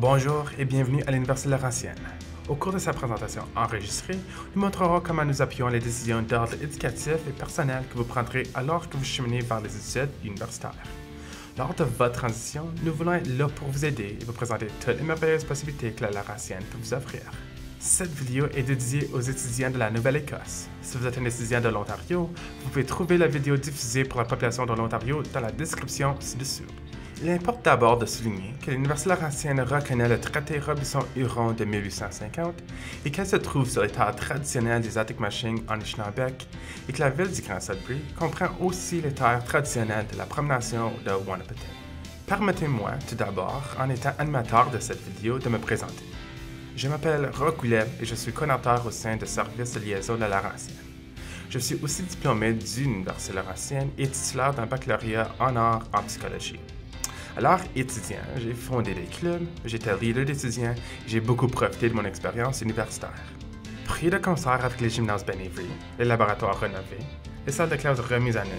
Bonjour et bienvenue à l'Université Laurentienne. Au cours de sa présentation enregistrée, nous montrerons comment nous appuyons les décisions d'ordre éducatif et personnel que vous prendrez alors que vous cheminez vers les études universitaires. Lors de votre transition, nous voulons être là pour vous aider et vous présenter toutes les merveilleuses possibilités que la Laurentienne peut vous offrir. Cette vidéo est dédiée aux étudiants de la Nouvelle-Écosse. Si vous êtes un étudiant de l'Ontario, vous pouvez trouver la vidéo diffusée pour la population de l'Ontario dans la description ci-dessous. Il importe d'abord de souligner que l'Université Laurentienne reconnaît le traité Robinson-Huron de 1850 et qu'elle se trouve sur les terres traditionnelles des Atikomachiks en Anishinaabe et que la ville du Grand Sudbury comprend aussi les terres traditionnelles de la Promenation de Wahnapitaine. Permettez-moi tout d'abord, en étant animateur de cette vidéo, de me présenter. Je m'appelle Roch Ouellet et je suis coordinateur au sein du service de liaison de la Laurentienne. Je suis aussi diplômé de l'Université Laurentienne et titulaire d'un baccalauréat en art en psychologie. Alors, étudiant, j'ai fondé des clubs, j'étais leader d'étudiants et j'ai beaucoup profité de mon expérience universitaire. Prix de concert avec les gymnases Ben Avery, les laboratoires rénovés, les salles de classe remises à neuf,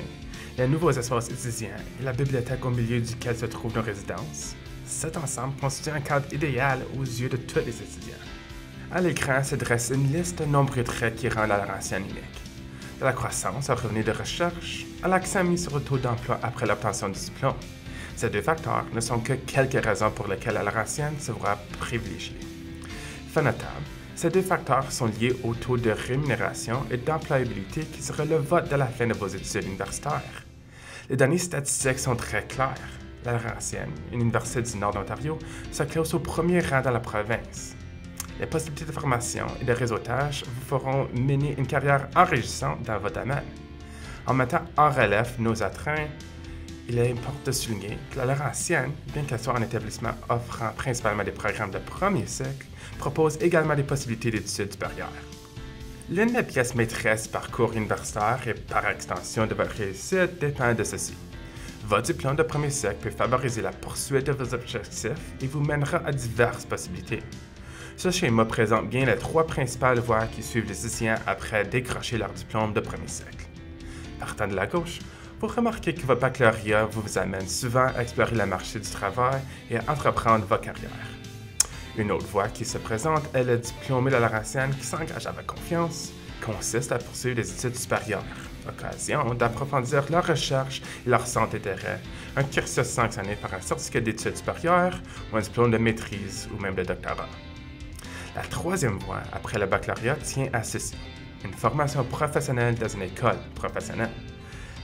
les nouveaux espaces étudiants et la bibliothèque au milieu duquel se trouvent nos résidences, cet ensemble constitue un cadre idéal aux yeux de tous les étudiants. À l'écran se dresse une liste de nombreux traits qui rendent la Laurentienne unique. De la croissance à revenus de recherche, à l'accent mis sur le taux d'emploi après l'obtention du diplôme. Ces deux facteurs ne sont que quelques raisons pour lesquelles la Laurentienne se verra privilégiée. Fait notable, ces deux facteurs sont liés au taux de rémunération et d'employabilité qui sera le vote de la fin de vos études universitaires. Les données statistiques sont très claires. La Laurentienne, une université du nord d'Ontario, se classe au premier rang dans la province. Les possibilités de formation et de réseautage vous feront mener une carrière enrichissante dans votre domaine. En mettant en relief nos attraits, il importe de souligner que la Laurentienne, bien qu'elle soit un établissement offrant principalement des programmes de premier cycle, propose également des possibilités d'études supérieures. L'une des pièces maîtresses du parcours universitaire et par extension de votre réussite dépend de ceci. Votre diplôme de premier cycle peut favoriser la poursuite de vos objectifs et vous mènera à diverses possibilités. Ce schéma présente bien les trois principales voies qui suivent les étudiants après décrocher leur diplôme de premier cycle. Partant de la gauche, vous remarquez que votre baccalauréat vous amène souvent à explorer le marché du travail et à entreprendre votre carrière. Une autre voie qui se présente est le diplômé de la Laurentienne qui s'engage avec confiance, consiste à poursuivre des études supérieures, occasion d'approfondir leur recherche et leur centre d'intérêt, un cursus sanctionné par un certificat d'études supérieures ou un diplôme de maîtrise ou même de doctorat. La troisième voie après le baccalauréat tient à ceci, une formation professionnelle dans une école professionnelle.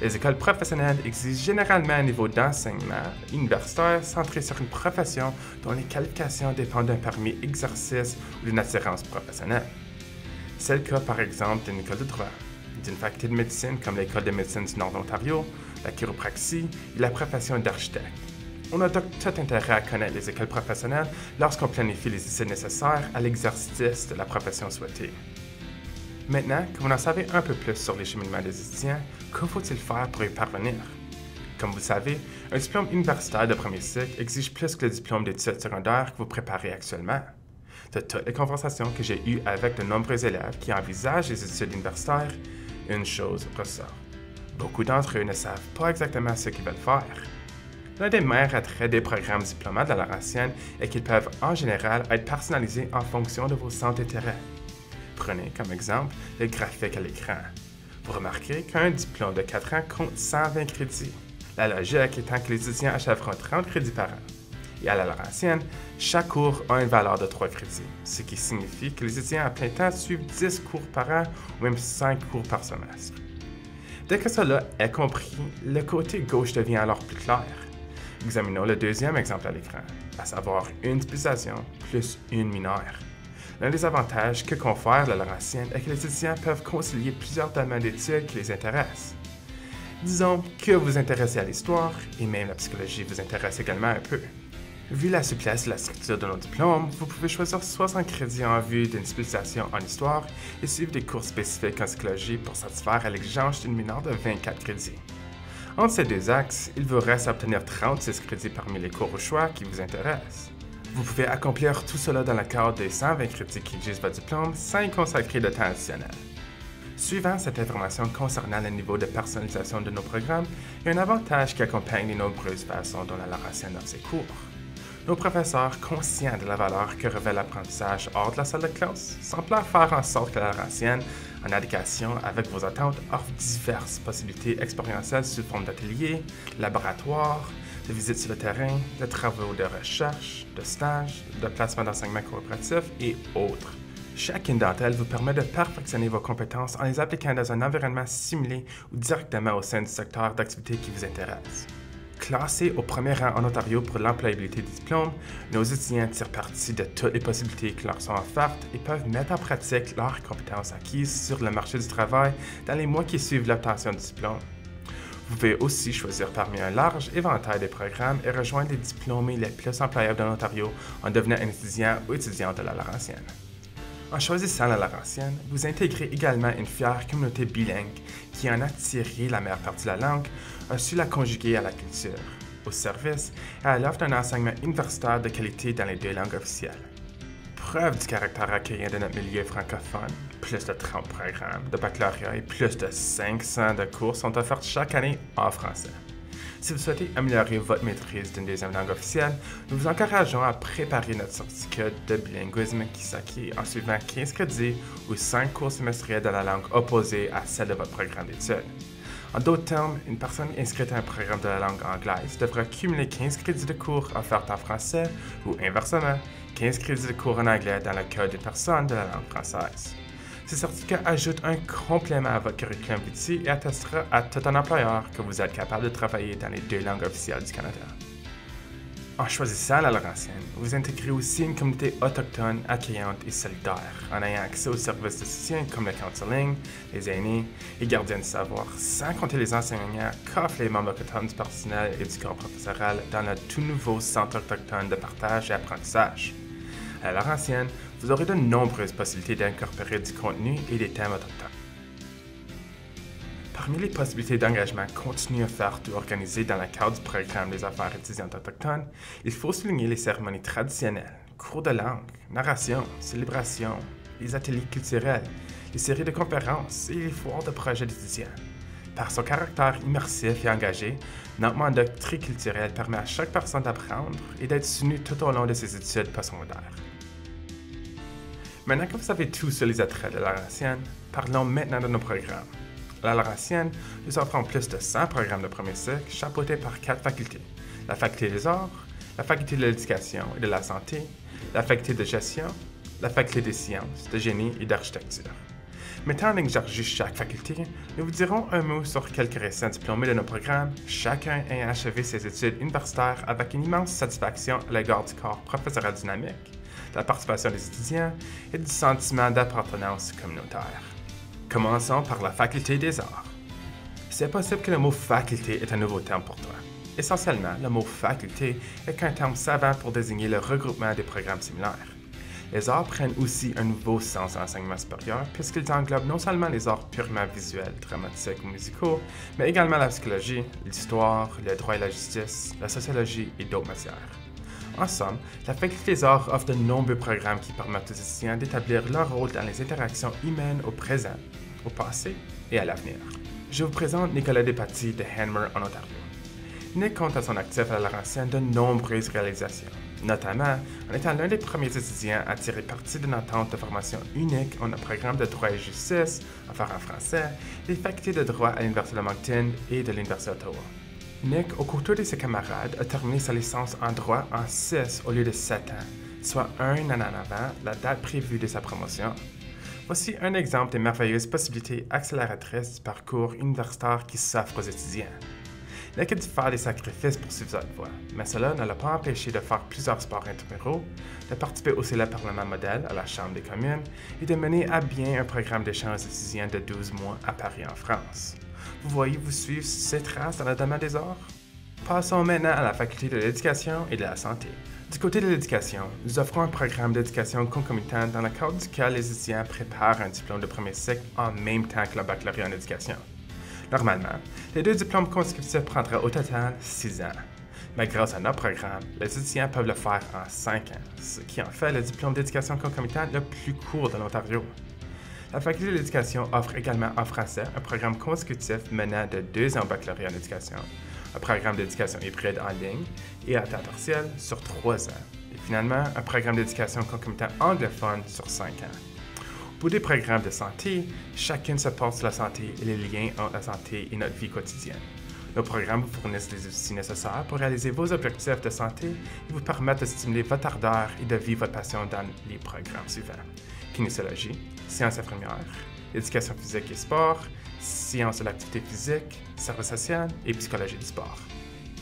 Les écoles professionnelles exigent généralement un niveau d'enseignement universitaire centré sur une profession dont les qualifications dépendent d'un permis exercice ou d'une assurance professionnelle. C'est le cas par exemple d'une école de droit, d'une faculté de médecine comme l'École de médecine du Nord d'Ontario, la chiropraxie et la profession d'architecte. On a donc tout intérêt à connaître les écoles professionnelles lorsqu'on planifie les études nécessaires à l'exercice de la profession souhaitée. Maintenant que vous en savez un peu plus sur les cheminements des étudiants, que faut-il faire pour y parvenir? Comme vous le savez, un diplôme universitaire de premier cycle exige plus que le diplôme d'études secondaires que vous préparez actuellement. De toutes les conversations que j'ai eues avec de nombreux élèves qui envisagent les études universitaires, une chose ressort. Beaucoup d'entre eux ne savent pas exactement ce qu'ils veulent faire. L'un des meilleurs attraits des programmes diplômants de la Laurentienne est qu'ils peuvent en général être personnalisés en fonction de vos centres d'intérêt. Prenez comme exemple le graphique à l'écran. Vous remarquerez qu'un diplôme de 4 ans compte 120 crédits. La logique étant que les étudiants achèveront 30 crédits par an. Et à la Laurentienne, chaque cours a une valeur de 3 crédits, ce qui signifie que les étudiants à plein temps suivent 10 cours par an ou même 5 cours par semestre. Dès que cela est compris, le côté gauche devient alors plus clair. Examinons le deuxième exemple à l'écran, à savoir une spécialisation plus une mineure. L'un des avantages que confère la Laurentienne est que les étudiants peuvent concilier plusieurs domaines d'études qui les intéressent. Disons que vous vous intéressez à l'histoire, et même la psychologie vous intéresse également un peu. Vu la souplesse et la structure de nos diplômes, vous pouvez choisir 60 crédits en vue d'une spécialisation en histoire et suivre des cours spécifiques en psychologie pour satisfaire à l'exigence d'une mineure de 24 crédits. Entre ces deux axes, il vous reste à obtenir 36 crédits parmi les cours au choix qui vous intéressent. Vous pouvez accomplir tout cela dans le cadre des 120 crédits qui exigent votre diplôme sans y consacrer de temps additionnel. Suivant cette information concernant le niveau de personnalisation de nos programmes, il y a un avantage qui accompagne les nombreuses façons dont la Laurentienne offre ses cours. Nos professeurs, conscients de la valeur que revêt l'apprentissage hors de la salle de classe, semblent faire en sorte que la Laurentienne, en adéquation avec vos attentes, offre diverses possibilités expérientielles sous forme d'ateliers, laboratoires, de visites sur le terrain, de travaux de recherche, de stages, de placements d'enseignement coopératif et autres. Chacune d'entre elles vous permet de perfectionner vos compétences en les appliquant dans un environnement simulé ou directement au sein du secteur d'activité qui vous intéresse. Classés au premier rang en Ontario pour l'employabilité du diplôme, nos étudiants tirent parti de toutes les possibilités qui leur sont offertes et peuvent mettre en pratique leurs compétences acquises sur le marché du travail dans les mois qui suivent l'obtention du diplôme. Vous pouvez aussi choisir parmi un large éventail de programmes et rejoindre les diplômés les plus employables de l'Ontario en devenant un étudiant ou étudiante de la Laurentienne. En choisissant la Laurentienne, vous intégrez également une fière communauté bilingue qui en a tiré la meilleure partie de la langue, a su la conjuguer à la culture, au service et à l'offre d'un enseignement universitaire de qualité dans les 2 langues officielles. Preuve du caractère accueillant de notre milieu francophone, plus de 30 programmes de baccalauréat et plus de 500 de cours sont offerts chaque année en français. Si vous souhaitez améliorer votre maîtrise d'une 2e langue officielle, nous vous encourageons à préparer notre certificat de bilinguisme qui s'acquiert en suivant 15 crédits ou 5 cours semestriels de la langue opposée à celle de votre programme d'études. En d'autres termes, une personne inscrite à un programme de la langue anglaise devra cumuler 15 crédits de cours offerts en français ou inversement, 15 crédits de cours en anglais dans le cas d'une personne de la langue française. Ce certificat ajoute un complément à votre curriculum vitae et attestera à tout un employeur que vous êtes capable de travailler dans les 2 langues officielles du Canada. En choisissant la Laurentienne, vous intégrez aussi une communauté autochtone, accueillante et solidaire, en ayant accès aux services de soutien comme le counseling, les aînés et gardiens de savoir, sans compter les enseignants qu'offrent les membres autochtones du personnel et du corps professoral dans le tout nouveau Centre autochtone de partage et apprentissage. À la Laurentienne, vous aurez de nombreuses possibilités d'incorporer du contenu et des thèmes autochtones. Parmi les possibilités d'engagement continu offertes ou organisées dans le cadre du programme des affaires étudiantes autochtones, il faut souligner les cérémonies traditionnelles, cours de langue, narration, célébrations, les ateliers culturels, les séries de conférences et les foires de projets d'étudiants. Par son caractère immersif et engagé, notre mandat triculturel permet à chaque personne d'apprendre et d'être soutenu tout au long de ses études postsecondaires. Maintenant que vous savez tout sur les attraits de la Laurentienne, parlons maintenant de nos programmes. À la Laurentienne, nous offrons plus de 100 programmes de premier cycle chapeautés par 4 facultés. La faculté des arts, la faculté de l'éducation et de la santé, la faculté de gestion, la faculté des sciences, de génie et d'architecture. Mettant en exergue chaque faculté, nous vous dirons un mot sur quelques récents diplômés de nos programmes, chacun ayant achevé ses études universitaires avec une immense satisfaction à l'égard du corps professoral dynamique, de la participation des étudiants et du sentiment d'appartenance communautaire. Commençons par la faculté des arts. C'est possible que le mot faculté est un nouveau terme pour toi. Essentiellement, le mot faculté est qu'un terme savant pour désigner le regroupement des programmes similaires. Les arts prennent aussi un nouveau sens à l'enseignement supérieur puisqu'ils englobent non seulement les arts purement visuels, dramatiques ou musicaux, mais également la psychologie, l'histoire, le droit et la justice, la sociologie et d'autres matières. En somme, la faculté des arts offre de nombreux programmes qui permettent aux étudiants d'établir leur rôle dans les interactions humaines au présent, au passé et à l'avenir. Je vous présente Nicolas Despatie de Hanmer en Ontario. Nick compte à son actif à la Laurentienne de nombreuses réalisations, notamment en étant l'un des premiers étudiants à tirer parti d'une entente de formation unique en un programme de droit et justice, affaires en français, des facultés de droit à l'Université de Moncton et de l'Université d'Ottawa. Nick, aux côtés de ses camarades, a terminé sa licence en droit en 6 au lieu de 7 ans, soit un an en avant la date prévue de sa promotion. Voici un exemple des merveilleuses possibilités accélératrices du parcours universitaire qui s'offre aux étudiants. Nick a dû faire des sacrifices pour suivre cette voie, mais cela ne l'a pas empêché de faire plusieurs sports intramuraux, de participer au célèbre Parlement modèle à la Chambre des communes et de mener à bien un programme d'échange étudiant de 12 mois à Paris en France. Vous voyez vous suivre ces traces dans le domaine des arts? Passons maintenant à la faculté de l'éducation et de la santé. Du côté de l'éducation, nous offrons un programme d'éducation concomitant dans le cadre duquel les étudiants préparent un diplôme de premier cycle en même temps que le baccalauréat en éducation. Normalement, les 2 diplômes consécutifs prendraient au total 6 ans. Mais grâce à notre programme, les étudiants peuvent le faire en 5 ans, ce qui en fait le diplôme d'éducation concomitant le plus court de l'Ontario. La faculté de l'éducation offre également en français un programme consécutif menant de 2 ans au baccalauréat en éducation, un programme d'éducation hybride en ligne et à temps partiel sur 3 ans, et finalement un programme d'éducation concomitant anglophone sur 5 ans. Pour des programmes de santé, chacun se porte sur la santé et les liens entre la santé et notre vie quotidienne. Nos programmes vous fournissent les outils nécessaires pour réaliser vos objectifs de santé et vous permettent de stimuler votre ardeur et de vivre votre passion dans les programmes suivants: kinésiologie, sciences infirmières, éducation physique et sport, sciences de l'activité physique, service social et psychologie du sport.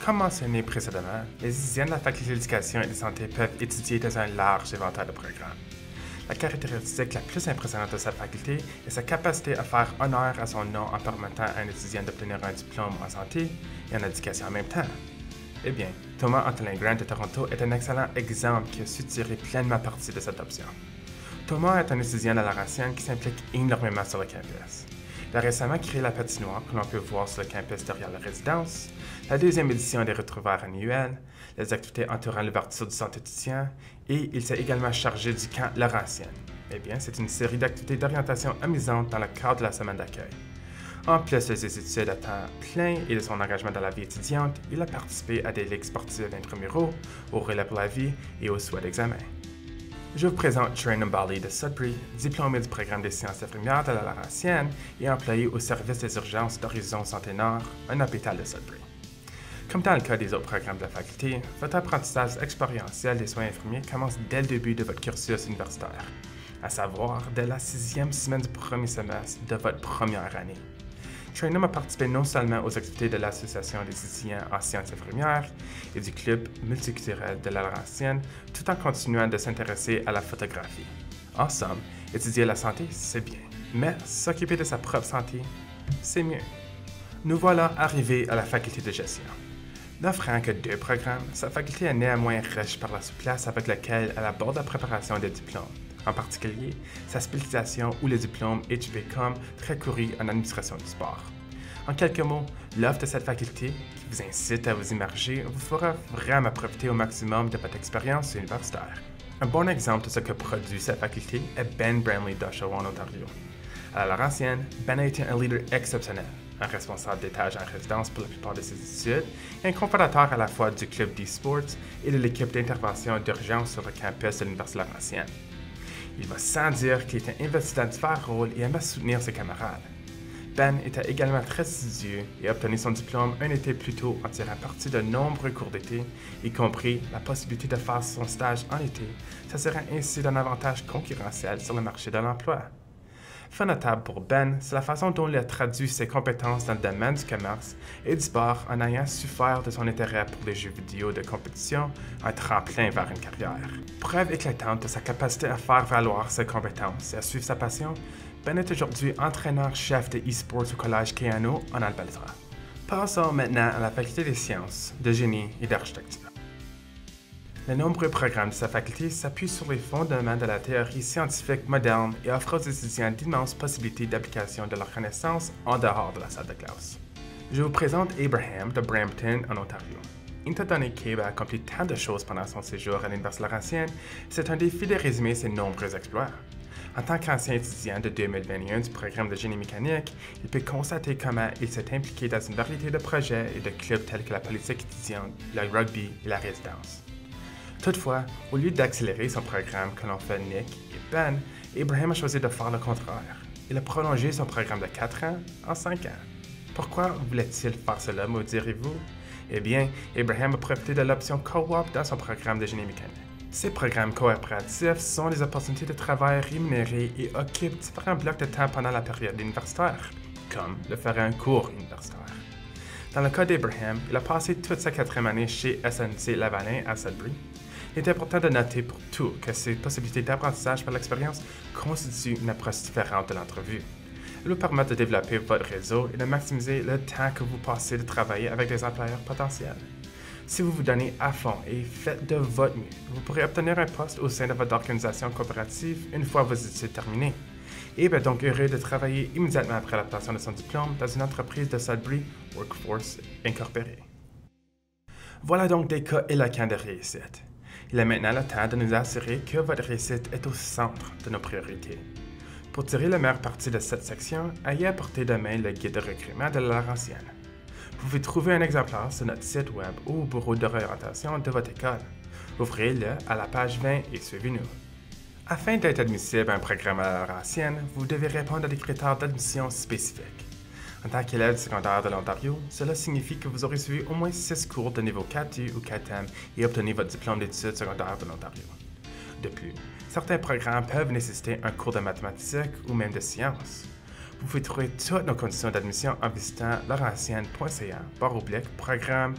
Comme mentionné précédemment, les étudiants de la faculté d'éducation et de santé peuvent étudier dans un large éventail de programmes. La caractéristique la plus impressionnante de cette faculté est sa capacité à faire honneur à son nom en permettant à un étudiant d'obtenir un diplôme en santé et en éducation en même temps. Eh bien, Thomas Antolin Grant de Toronto est un excellent exemple qui a su tirer pleinement parti de cette option. Thomas est un étudiant de la Laurentienne qui s'implique énormément sur le campus. Il a récemment créé la patinoire que l'on peut voir sur le campus derrière la résidence, la 2e édition des retrouvailles annuelles, les activités entourant l'ouverture du centre étudiant, et il s'est également chargé du camp Laurentienne. Eh bien, c'est une série d'activités d'orientation amusantes dans le cadre de la semaine d'accueil. En plus de ses études à temps plein et de son engagement dans la vie étudiante, il a participé à des ligues sportives intramuraux, au relais pour la vie et au souhait d'examen. Je vous présente Trey Nambali de Sudbury, diplômé du programme des sciences infirmières de la Laurentienne et employé au service des urgences d'Horizon Santé Nord, un hôpital de Sudbury. Comme dans le cas des autres programmes de la faculté, votre apprentissage expérientiel des soins infirmiers commence dès le début de votre cursus universitaire, à savoir dès la 6e semaine du premier semestre de votre première année. Trainum a participé non seulement aux activités de l'Association des étudiants en sciences infirmières et du Club multiculturel de la Laurentienne, tout en continuant de s'intéresser à la photographie. En somme, étudier la santé, c'est bien, mais s'occuper de sa propre santé, c'est mieux. Nous voilà arrivés à la faculté de gestion. N'offrant que 2 programmes, sa faculté est néanmoins riche par la souplesse avec laquelle elle aborde la préparation des diplômes, en particulier sa spécialisation ou le diplôme HVCOM très couru en administration du sport. En quelques mots, l'offre de cette faculté, qui vous incite à vous immerger, vous fera vraiment profiter au maximum de votre expérience universitaire. Un bon exemple de ce que produit cette faculté est Ben Bramley d'Oshawa en Ontario. À la Laurentienne, Ben a été un leader exceptionnel, un responsable d'étage en résidence pour la plupart de ses études et un cofondateur à la fois du club d'e-sports et de l'équipe d'intervention d'urgence sur le campus de l'Université Laurentienne. Il va sans dire qu'il était investi dans divers rôles et aimait soutenir ses camarades. Ben était également très assidu et a obtenu son diplôme un été plus tôt en tirant parti de nombreux cours d'été, y compris la possibilité de faire son stage en été, s'assurant ainsi d'un avantage concurrentiel sur le marché de l'emploi. Fait notable pour Ben, c'est la façon dont il a traduit ses compétences dans le domaine du commerce et du sport en ayant su faire de son intérêt pour les jeux vidéo de compétition un tremplin vers une carrière. Preuve éclatante de sa capacité à faire valoir ses compétences et à suivre sa passion, Ben est aujourd'hui entraîneur-chef de e-sports au collège Keano en Alberta. Passons maintenant à la faculté des sciences, de génie et d'architecture. Les nombreux programmes de sa faculté s'appuient sur les fondements de la théorie scientifique moderne et offrent aux étudiants d'immenses possibilités d'application de leurs connaissances en dehors de la salle de classe. Je vous présente Abraham de Brampton, en Ontario. Étant donné qu'Abe a accompli tant de choses pendant son séjour à l'Université Laurentienne, c'est un défi de résumer ses nombreux exploits. En tant qu'ancien étudiant de 2021 du programme de génie mécanique, il peut constater comment il s'est impliqué dans une variété de projets et de clubs tels que la politique étudiante, le rugby et la résidence. Toutefois, au lieu d'accélérer son programme que l'on fait Nick et Ben, Abraham a choisi de faire le contraire. Il a prolongé son programme de 4 ans en 5 ans. Pourquoi voulait-il faire cela, me direz-vous? Eh bien, Abraham a profité de l'option co-op dans son programme de génie mécanique. Ces programmes coopératifs sont des opportunités de travail rémunérées et occupent différents blocs de temps pendant la période universitaire, comme le ferait un cours universitaire. Dans le cas d'Abraham, il a passé toute sa 4e année chez SNC Lavalin à Sudbury. Il est important de noter pour tout que ces possibilités d'apprentissage par l'expérience constituent une approche différente de l'entrevue. Elles vous permettent de développer votre réseau et de maximiser le temps que vous passez de travailler avec des employeurs potentiels. Si vous vous donnez à fond et faites de votre mieux, vous pourrez obtenir un poste au sein de votre organisation coopérative une fois vos études terminées. Et est donc heureux de travailler immédiatement après l'obtention de son diplôme dans une entreprise de Sudbury Workforce Incorporée. Voilà donc des cas éloquents de réussite. Il est maintenant le temps de nous assurer que votre réussite est au centre de nos priorités. Pour tirer le meilleur parti de cette section, ayez à portée de main le guide de recrutement de la Laurentienne. Vous pouvez trouver un exemplaire sur notre site web ou au bureau d'orientation de votre école. Ouvrez-le à la page 20 et suivez-nous. Afin d'être admissible à un programme à la Laurentienne, vous devez répondre à des critères d'admission spécifiques. En tant qu'élève du secondaire de l'Ontario, cela signifie que vous aurez suivi au moins 6 cours de niveau 4U ou 4M et obtenu votre diplôme d'études secondaires de l'Ontario. De plus, certains programmes peuvent nécessiter un cours de mathématiques ou même de sciences. Vous pouvez trouver toutes nos conditions d'admission en visitant laurentienne.ca/programme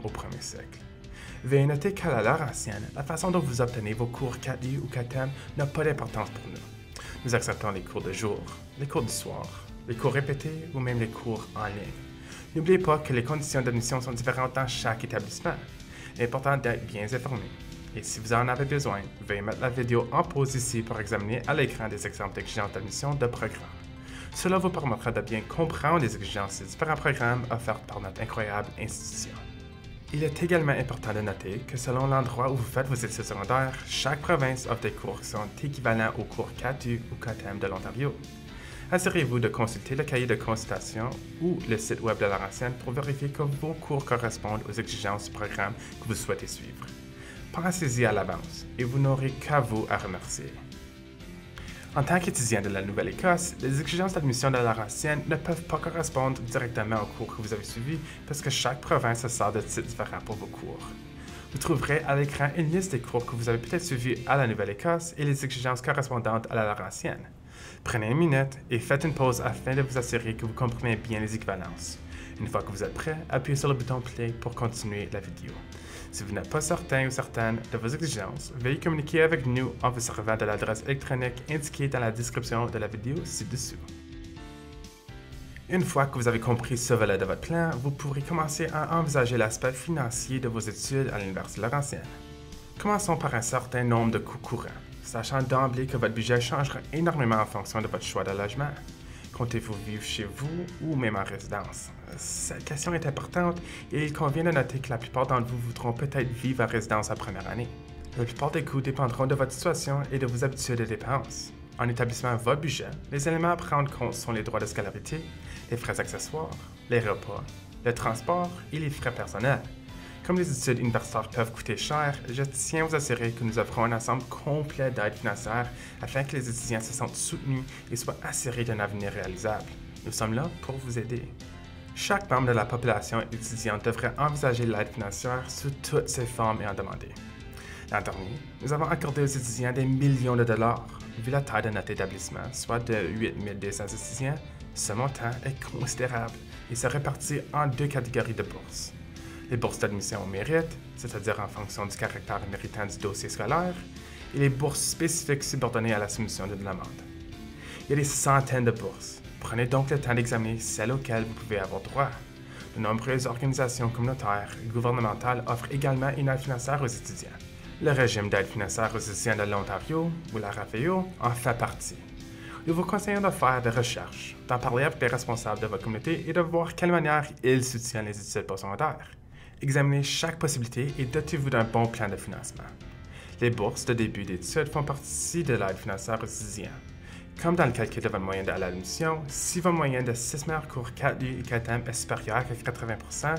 au premier cycle. Veuillez noter qu'à la Laurentienne, la façon dont vous obtenez vos cours 4U ou 4M n'a pas d'importance pour nous. Nous acceptons les cours de jour, les cours du soir, les cours répétés ou même les cours en ligne. N'oubliez pas que les conditions d'admission sont différentes dans chaque établissement. Il est important d'être bien informé. Et si vous en avez besoin, veuillez mettre la vidéo en pause ici pour examiner à l'écran des exemples d'exigences d'admission de programmes. Cela vous permettra de bien comprendre les exigences des différents programmes offerts par notre incroyable institution. Il est également important de noter que selon l'endroit où vous faites vos études secondaires, chaque province offre des cours qui sont équivalents aux cours 4U ou 4M de l'Ontario. Assurez-vous de consulter le cahier de consultation ou le site web de Laurentienne pour vérifier que vos cours correspondent aux exigences du programme que vous souhaitez suivre. Pensez-y à l'avance et vous n'aurez qu'à vous à remercier. En tant qu'étudiant de la Nouvelle-Écosse, les exigences d'admission de la Laurentienne ne peuvent pas correspondre directement aux cours que vous avez suivis parce que chaque province se sert de titres différents pour vos cours. Vous trouverez à l'écran une liste des cours que vous avez peut-être suivis à la Nouvelle-Écosse et les exigences correspondantes à la Laurentienne. Prenez une minute et faites une pause afin de vous assurer que vous comprenez bien les équivalences. Une fois que vous êtes prêt, appuyez sur le bouton Play pour continuer la vidéo. Si vous n'êtes pas certain ou certaine de vos exigences, veuillez communiquer avec nous en vous servant de l'adresse électronique indiquée dans la description de la vidéo ci-dessous. Une fois que vous avez compris ce volet de votre plan, vous pourrez commencer à envisager l'aspect financier de vos études à l'Université Laurentienne. Commençons par un certain nombre de coûts courants, sachant d'emblée que votre budget changera énormément en fonction de votre choix de logement. Comptez-vous vivre chez vous ou même en résidence? Cette question est importante et il convient de noter que la plupart d'entre vous voudront peut-être vivre en résidence la première année. La plupart des coûts dépendront de votre situation et de vos habitudes de dépenses. En établissant votre budget, les éléments à prendre en compte sont les droits de scolarité, les frais accessoires, les repas, le transport et les frais personnels. Comme les études universitaires peuvent coûter cher, je tiens à vous assurer que nous offrons un ensemble complet d'aides financières afin que les étudiants se sentent soutenus et soient assurés d'un avenir réalisable. Nous sommes là pour vous aider. Chaque membre de la population étudiante devrait envisager l'aide financière sous toutes ses formes et en demander. L'an dernier, nous avons accordé aux étudiants des millions de dollars. Vu la taille de notre établissement, soit de 8 200 étudiants, ce montant est considérable et se répartit en deux catégories de bourses. Les bourses d'admission au mérite, c'est-à-dire en fonction du caractère méritant du dossier scolaire, et les bourses spécifiques subordonnées à la soumission d'une demande. Il y a des centaines de bourses. Prenez donc le temps d'examiner celles auxquelles vous pouvez avoir droit. De nombreuses organisations communautaires et gouvernementales offrent également une aide financière aux étudiants. Le régime d'aide financière aux étudiants de l'Ontario, ou la RAFEO, en fait partie. Nous vous conseillons de faire des recherches, d'en parler avec les responsables de votre communauté et de voir quelle manière ils soutiennent les études postsecondaires. Examinez chaque possibilité et dotez-vous d'un bon plan de financement. Les bourses de début d'études font partie de l'aide financière aux étudiants. Comme dans le calcul de votre moyenne à l'admission, si votre moyenne de 6 meilleurs cours 4U et 4M est supérieure à 80 %,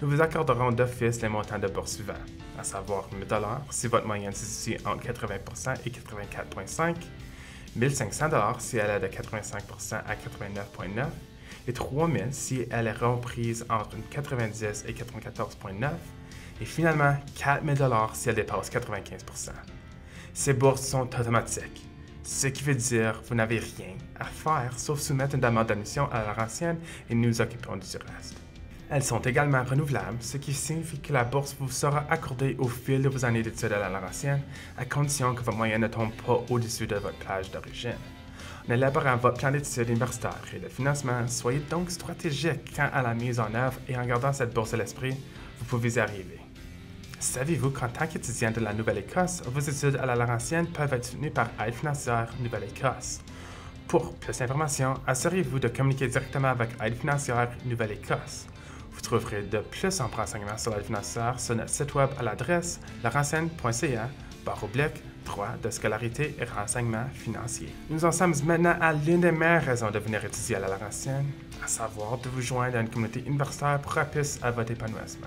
nous vous accorderons d'office les montants de bourse suivants, à savoir 1 000 $ si votre moyenne se situe entre 80 % et 84,5 $, 1 500 $ si elle est de 85 % à 89,9 % et 3 000 si elle est reprise entre 90 et 94,9 et finalement 4 000 $ si elle dépasse 95 %. Ces bourses sont automatiques, ce qui veut dire que vous n'avez rien à faire sauf soumettre une demande d'admission à la Laurentienne et nous nous occupons du reste. Elles sont également renouvelables, ce qui signifie que la bourse vous sera accordée au fil de vos années d'études à la Laurentienne, à condition que votre moyenne ne tombe pas au-dessus de votre plage d'origine. En élaborant votre plan d'études universitaire et de financement, soyez donc stratégique quant à la mise en œuvre et en gardant cette bourse à l'esprit, vous pouvez y arriver. Savez-vous qu'en tant qu'étudiant de la Nouvelle-Écosse, vos études à la Laurentienne peuvent être soutenues par Aide financière Nouvelle-Écosse? Pour plus d'informations, assurez-vous de communiquer directement avec Aide financière Nouvelle-Écosse. Vous trouverez de plus en renseignements sur l'aide financière sur notre site web à l'adresse laurentienne.ca/plan 3 de scolarité et renseignement financier. Nous en sommes maintenant à l'une des meilleures raisons de venir étudier à la Laurentienne, à savoir de vous joindre à une communauté universitaire propice à votre épanouissement.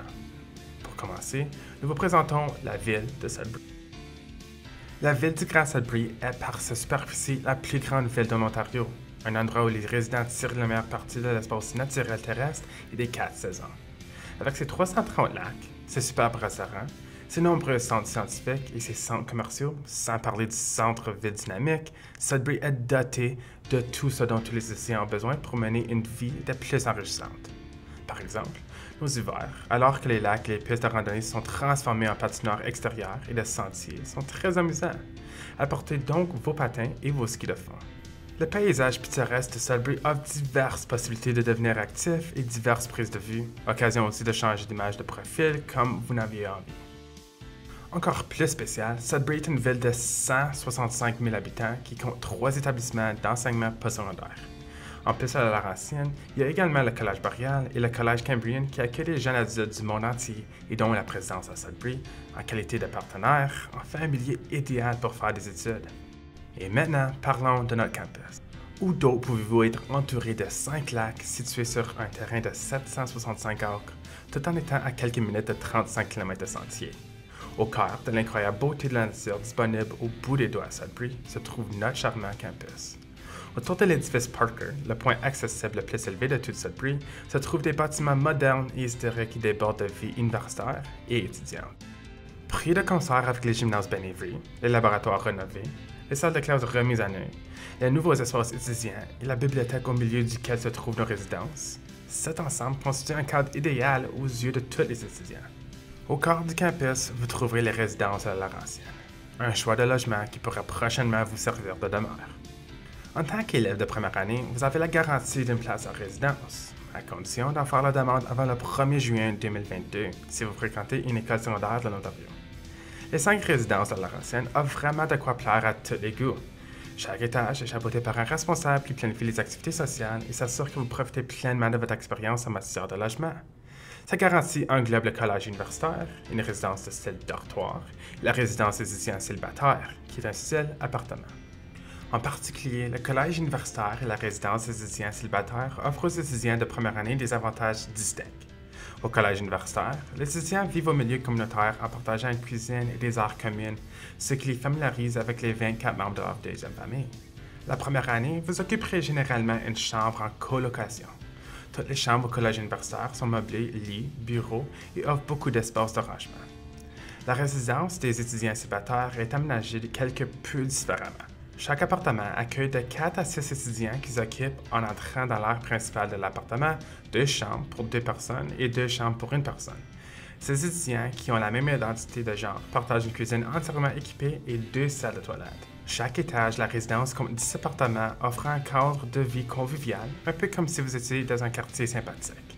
Pour commencer, nous vous présentons la ville de Sudbury. La ville du Grand Sudbury est par sa superficie la plus grande ville de l'Ontario, un endroit où les résidents tirent la meilleure partie de l'espace naturel terrestre et des 4 saisons. Avec ses 330 lacs, ses superbes restaurants, ses nombreux centres scientifiques et ses centres commerciaux, sans parler du centre-ville dynamique, Sudbury est doté de tout ce dont tous les lycéens ont besoin pour mener une vie de plus enrichissante. Par exemple, nos hivers, alors que les lacs et les pistes de randonnée sont transformés en patinoires extérieures et de sentiers, sont très amusants. Apportez donc vos patins et vos skis de fond. Le paysage pittoresque de Sudbury offre diverses possibilités de devenir actif et diverses prises de vue, occasion aussi de changer d'image de profil comme vous n'aviez envie. Encore plus spécial, Sudbury est une ville de 165 000 habitants qui compte 3 établissements d'enseignement postsecondaire. En plus à la Laurentienne, il y a également le Collège Boréal et le Collège Cambrien qui accueillent les jeunes adultes du monde entier et dont la présence à Sudbury, en qualité de partenaire, en fait un milieu idéal pour faire des études. Et maintenant, parlons de notre campus. Où d'autre pouvez-vous être entouré de 5 lacs situés sur un terrain de 765 acres, tout en étant à quelques minutes de 35 km de sentier? Au cœur de l'incroyable beauté de la nature disponible au bout des doigts à Sudbury se trouve notre charmant campus. Autour de l'édifice Parker, le point accessible le plus élevé de tout Sudbury, se trouvent des bâtiments modernes et historiques qui débordent de vie universitaire et étudiante. Prix de concert avec les gymnases Ben Avery, les laboratoires rénovés, les salles de classe remises à neuf, les nouveaux espaces étudiants et la bibliothèque au milieu duquel se trouvent nos résidences, cet ensemble constitue un cadre idéal aux yeux de tous les étudiants. Au cœur du campus, vous trouverez les résidences à la Laurentienne, un choix de logement qui pourra prochainement vous servir de demeure. En tant qu'élève de première année, vous avez la garantie d'une place en résidence, à condition d'en faire la demande avant le 1er juin 2022 si vous fréquentez une école secondaire de l'Ontario. Les 5 résidences de la Laurentienne offrent vraiment de quoi plaire à tous les goûts. Chaque étage est chapeauté par un responsable qui planifie les activités sociales et s'assure que vous profitez pleinement de votre expérience en matière de logement. Sa garantie englobe le collège universitaire, une résidence de style dortoir, et la résidence des étudiants célibataires, qui est un style appartement. En particulier, le collège universitaire et la résidence des étudiants célibataires offrent aux étudiants de première année des avantages distincts. Au collège universitaire, les étudiants vivent au milieu communautaire en partageant une cuisine et des heures communes, ce qui les familiarise avec les 24 membres de leur deuxième famille. La première année, vous occuperez généralement une chambre en colocation. Toutes les chambres au collège universitaire sont meublées, lits, bureaux et offrent beaucoup d'espace de rangement. La résidence des étudiants célibataires est aménagée quelque peu différemment. Chaque appartement accueille de 4 à 6 étudiants qui occupent, en entrant dans l'aire principale de l'appartement, 2 chambres pour 2 personnes et 2 chambres pour 1 personne. Ces étudiants, qui ont la même identité de genre, partagent une cuisine entièrement équipée et 2 salles de toilette. Chaque étage de la résidence compte 10 appartements offrant un cadre de vie convivial, un peu comme si vous étiez dans un quartier sympathique.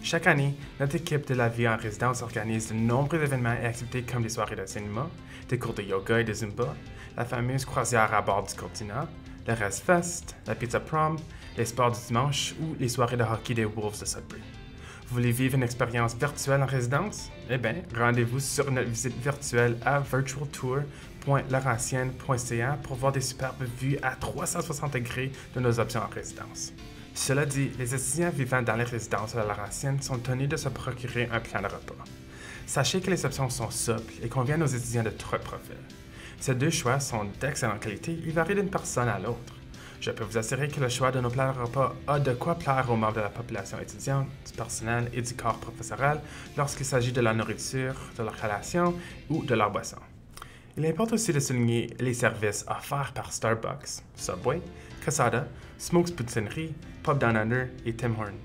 Chaque année, notre équipe de la vie en résidence organise de nombreux événements et activités comme des soirées de cinéma, des cours de yoga et de zumba, la fameuse croisière à bord du Cortina, le Rest Fest, la Pizza Prom, les sports du dimanche ou les soirées de hockey des Wolves de Sudbury. Vous voulez vivre une expérience virtuelle en résidence? Eh bien, rendez-vous sur notre visite virtuelle à virtualtour.laurentienne.ca pour voir des superbes vues à 360 degrés de nos options en résidence. Cela dit, les étudiants vivant dans les résidences de la Laurentienne sont tenus de se procurer un plan de repas. Sachez que les options sont souples et conviennent aux étudiants de tous profils. Ces 2 choix sont d'excellente qualité et varient d'une personne à l'autre. Je peux vous assurer que le choix de nos plans de repas a de quoi plaire aux membres de la population étudiante, du personnel et du corps professoral lorsqu'il s'agit de leur nourriture, de leur collation ou de leur boisson. Il importe aussi de souligner les services offerts par Starbucks, Subway, Casada, Smokes Poutinerie, Pub Down Under et Tim Hortons.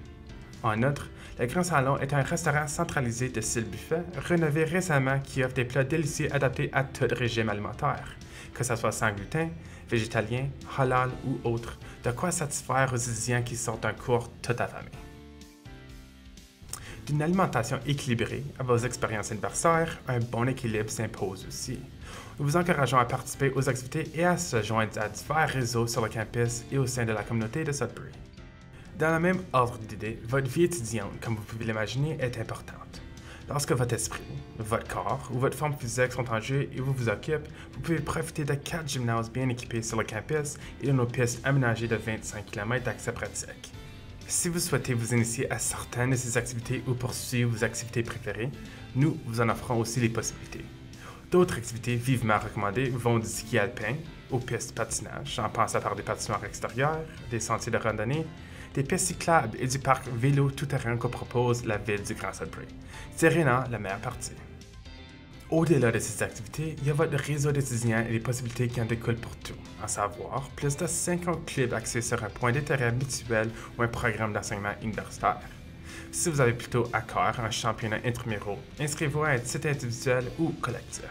En outre, le Grand Salon est un restaurant centralisé de style buffet, rénové récemment qui offre des plats délicieux adaptés à tout régime alimentaire, que ce soit sans gluten, végétalien, halal ou autre, de quoi satisfaire aux étudiants qui sortent d'un cours toute affamés. D'une alimentation équilibrée à vos expériences universitaires, un bon équilibre s'impose aussi. Nous vous encourageons à participer aux activités et à se joindre à divers réseaux sur le campus et au sein de la communauté de Sudbury. Dans le même ordre d'idées, votre vie étudiante, comme vous pouvez l'imaginer, est importante. Lorsque votre esprit, votre corps ou votre forme physique sont en jeu et vous occupez, vous pouvez profiter de 4 gymnases bien équipés sur le campus et de nos pistes aménagées de 25 km d'accès pratique. Si vous souhaitez vous initier à certaines de ces activités ou poursuivre vos activités préférées, nous vous en offrons aussi les possibilités. D'autres activités vivement recommandées vont du ski alpin aux pistes patinage, en passant par des patinoires extérieures, des sentiers de randonnée, des pistes cyclables et du parc vélo tout-terrain que propose la ville du Grand Sudbury, tirant la meilleure partie. Au-delà de ces activités, il y a votre réseau d'étudiants et les possibilités qui en découlent pour tout, à savoir plus de 50 clubs axés sur un point d'intérêt mutuel ou un programme d'enseignement universitaire. Si vous avez plutôt à cœur un championnat intramuraux, inscrivez-vous à un titre individuel ou collectif.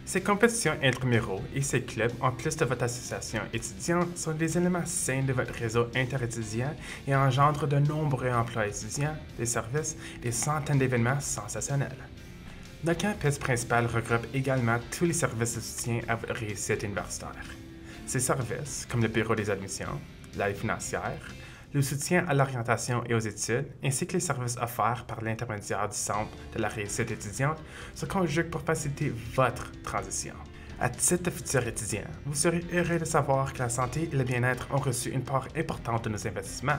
Ces compétitions intramuraux et ces clubs, en plus de votre association étudiante, sont des éléments sains de votre réseau interétudiant et engendrent de nombreux emplois étudiants, des services et des centaines d'événements sensationnels. Notre campus principal regroupe également tous les services de soutien à votre réussite universitaire. Ces services, comme le bureau des admissions, l'aide financière, le soutien à l'orientation et aux études, ainsi que les services offerts par l'intermédiaire du Centre de la réussite étudiante, se conjuguent pour faciliter votre transition. À titre de futur étudiant, vous serez heureux de savoir que la santé et le bien-être ont reçu une part importante de nos investissements.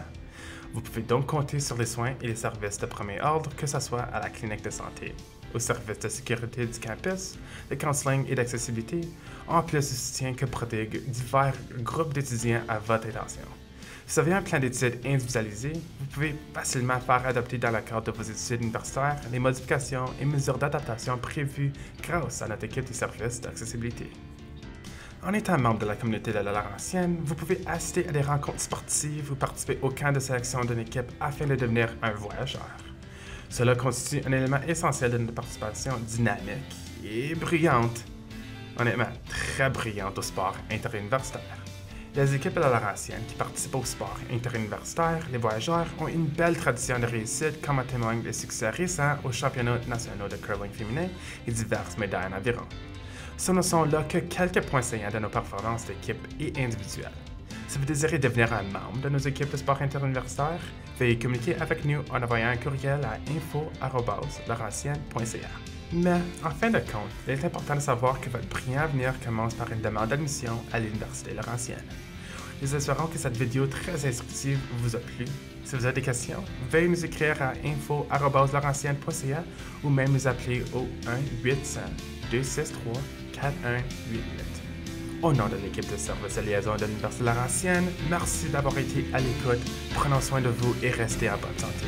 Vous pouvez donc compter sur les soins et les services de premier ordre, que ce soit à la clinique de santé, au service de sécurité du campus, de counseling et d'accessibilité, en plus du soutien que prodiguent divers groupes d'étudiants à votre intention. Si vous avez un plan d'études individualisé, vous pouvez facilement faire adopter dans le cadre de vos études universitaires les modifications et mesures d'adaptation prévues grâce à notre équipe des services d'accessibilité. En étant membre de la communauté de la Laurentienne, vous pouvez assister à des rencontres sportives ou participer au camp de sélection d'une équipe afin de devenir un voyageur. Cela constitue un élément essentiel de notre participation dynamique et brillante. Honnêtement, très brillante au sport interuniversitaire. Les équipes de la Laurentienne qui participent au sport interuniversitaire, les voyageurs, ont une belle tradition de réussite comme en témoignent les succès récents aux championnats nationaux de curling féminin et diverses médailles en aviron. Ce ne sont là que quelques points saillants de nos performances d'équipe et individuelles. Si vous désirez devenir un membre de nos équipes de sport interuniversitaire, veuillez communiquer avec nous en envoyant un courriel à info@laurentienne.ca. Mais, en fin de compte, il est important de savoir que votre brillant avenir commence par une demande d'admission à l'Université Laurentienne. Nous espérons que cette vidéo très instructive vous a plu. Si vous avez des questions, veuillez nous écrire à info@laurentienne.ca ou même nous appeler au 1-800-263-4188. Au nom de l'équipe de service de liaison de l'Université Laurentienne, merci d'avoir été à l'écoute. Prenons soin de vous et restez en bonne santé.